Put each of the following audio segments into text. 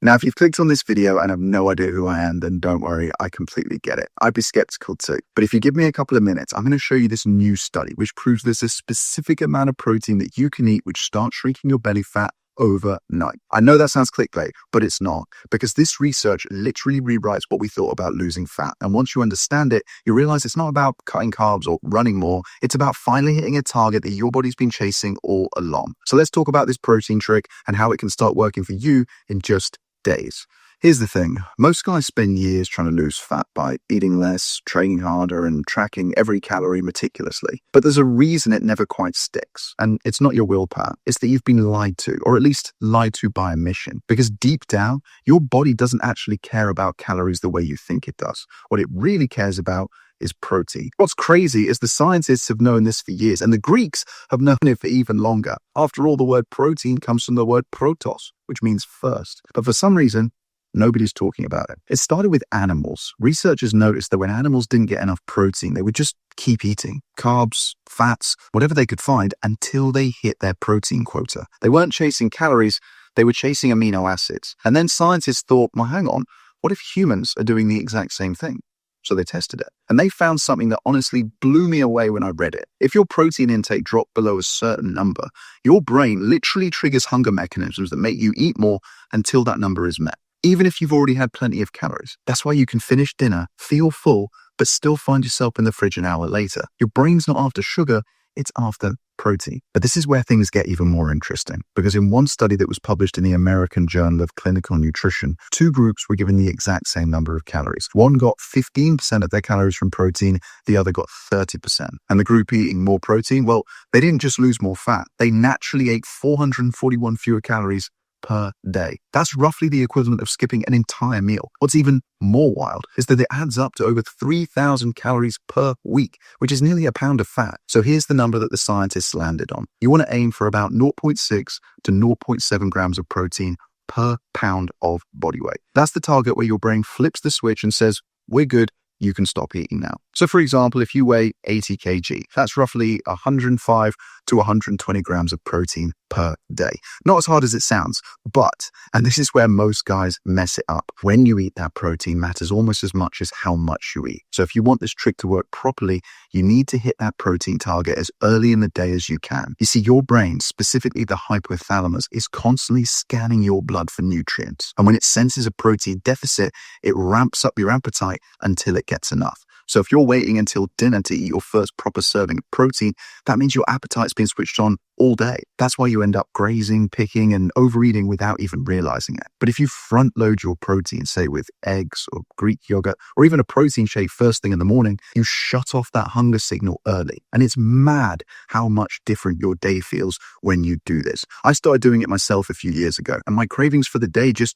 Now, if you've clicked on this video and have no idea who I am, then don't worry, I completely get it. I'd be skeptical too. But if you give me a couple of minutes, I'm going to show you this new study, which proves there's a specific amount of protein that you can eat, which starts shrinking your belly fat overnight. I know that sounds clickbait, but it's not, because this research literally rewrites what we thought about losing fat. And once you understand it, you realize it's not about cutting carbs or running more. It's about finally hitting a target that your body's been chasing all along. So let's talk about this protein trick and how it can start working for you in just days. Here's the thing. Most guys spend years trying to lose fat by eating less, training harder, and tracking every calorie meticulously. But there's a reason it never quite sticks. And it's not your willpower. It's that you've been lied to, or at least lied to by omission. Because deep down, your body doesn't actually care about calories the way you think it does. What it really cares about is protein. What's crazy is the scientists have known this for years, and the Greeks have known it for even longer. After all, the word protein comes from the word protos, which means first. But for some reason, nobody's talking about it. It started with animals. Researchers noticed that when animals didn't get enough protein, they would just keep eating carbs, fats, whatever they could find until they hit their protein quota. They weren't chasing calories, they were chasing amino acids. And then scientists thought, well, hang on, what if humans are doing the exact same thing? So they tested it. And they found something that honestly blew me away when I read it. If your protein intake dropped below a certain number, your brain literally triggers hunger mechanisms that make you eat more until that number is met, even if you've already had plenty of calories. That's why you can finish dinner, feel full, but still find yourself in the fridge an hour later. Your brain's not after sugar, it's after protein. But this is where things get even more interesting, because in one study that was published in the American Journal of Clinical Nutrition, two groups were given the exact same number of calories. One got 15% of their calories from protein, the other got 30%. And the group eating more protein, well, they didn't just lose more fat, they naturally ate 441 fewer calories per day. That's roughly the equivalent of skipping an entire meal. What's even more wild is that it adds up to over 3,000 calories per week, which is nearly a pound of fat. So here's the number that the scientists landed on. You want to aim for about 0.6 to 0.7 grams of protein per pound of body weight. That's the target where your brain flips the switch and says, we're good, you can stop eating now. So for example, if you weigh 80 kg, that's roughly 105 to 120 grams of protein per day. Not as hard as it sounds, but, and this is where most guys mess it up, when you eat that protein matters almost as much as how much you eat. So if you want this trick to work properly, you need to hit that protein target as early in the day as you can. You see, your brain, specifically the hypothalamus, is constantly scanning your blood for nutrients. And when it senses a protein deficit, it ramps up your appetite until it gets enough. So if you're waiting until dinner to eat your first proper serving of protein, that means your appetite's been switched on all day. That's why you end up grazing, picking, and overeating without even realizing it. But if you front load your protein, say with eggs or Greek yogurt, or even a protein shake first thing in the morning, you shut off that hunger signal early. And it's mad how much different your day feels when you do this. I started doing it myself a few years ago, and my cravings for the day just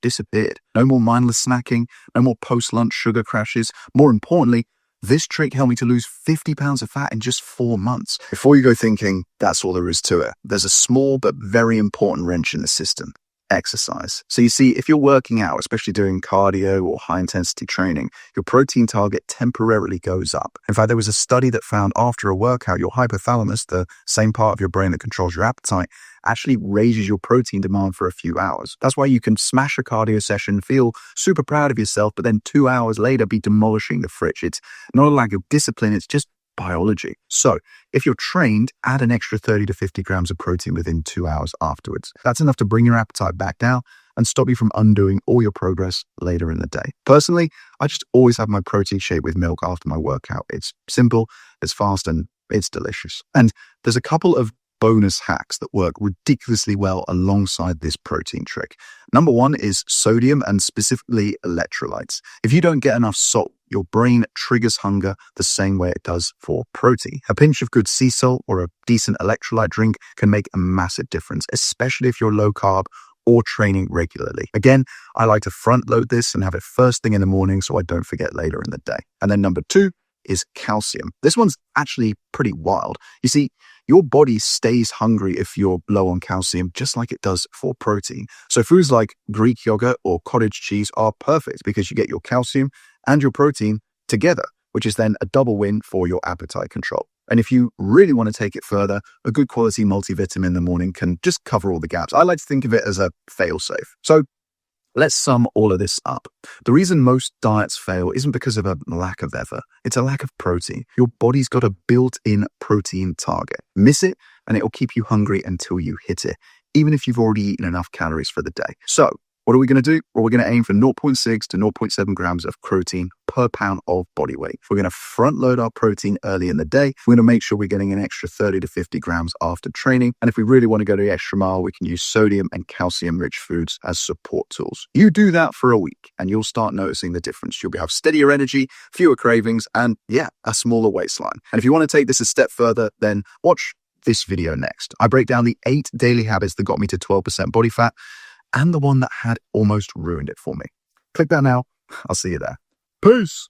disappeared. No more mindless snacking, no more post-lunch sugar crashes. More importantly, this trick helped me to lose 50 pounds of fat in just 4 months. Before you go thinking that's all there is to it, there's a small but very important wrench in the system: exercise. So you see, if you're working out, especially doing cardio or high intensity training, your protein target temporarily goes up. In fact, there was a study that found after a workout, your hypothalamus, the same part of your brain that controls your appetite, actually raises your protein demand for a few hours. That's why you can smash a cardio session, feel super proud of yourself, but then 2 hours later be demolishing the fridge. It's not a lack of discipline, it's just biology. So if you're trained, add an extra 30 to 50 grams of protein within 2 hours afterwards. That's enough to bring your appetite back down and stop you from undoing all your progress later in the day. Personally, I just always have my protein shake with milk after my workout. It's simple, it's fast, and it's delicious. And there's a couple of bonus hacks that work ridiculously well alongside this protein trick. Number one is sodium, and specifically electrolytes. If you don't get enough salt, your brain triggers hunger the same way it does for protein. A pinch of good sea salt or a decent electrolyte drink can make a massive difference, especially if you're low carb or training regularly. Again, I like to front load this and have it first thing in the morning so I don't forget later in the day. And then number two is calcium. This one's actually pretty wild. You see, your body stays hungry if you're low on calcium, just like it does for protein. So foods like Greek yogurt or cottage cheese are perfect because you get your calcium and your protein together, which is then a double win for your appetite control. And if you really want to take it further, a good quality multivitamin in the morning can just cover all the gaps. I like to think of it as a fail-safe. So Let's sum all of this up. The reason most diets fail isn't because of a lack of effort. It's a lack of protein. Your body's got a built-in protein target. Miss it, and it'll keep you hungry until you hit it, even if you've already eaten enough calories for the day. So what are we going to do? Well, we're going to aim for 0.6 to 0.7 grams of protein per pound of body weight. We're going to front load our protein early in the day. We're going to make sure we're getting an extra 30 to 50 grams after training. And if we really want to go the extra mile, we can use sodium and calcium rich foods as support tools. You do that for a week and you'll start noticing the difference. You'll have steadier energy, fewer cravings, and a smaller waistline. And if you want to take this a step further, then watch this video next. I break down the 8 daily habits that got me to 12% body fat and the one that had almost ruined it for me. Click that now. I'll see you there. Peace.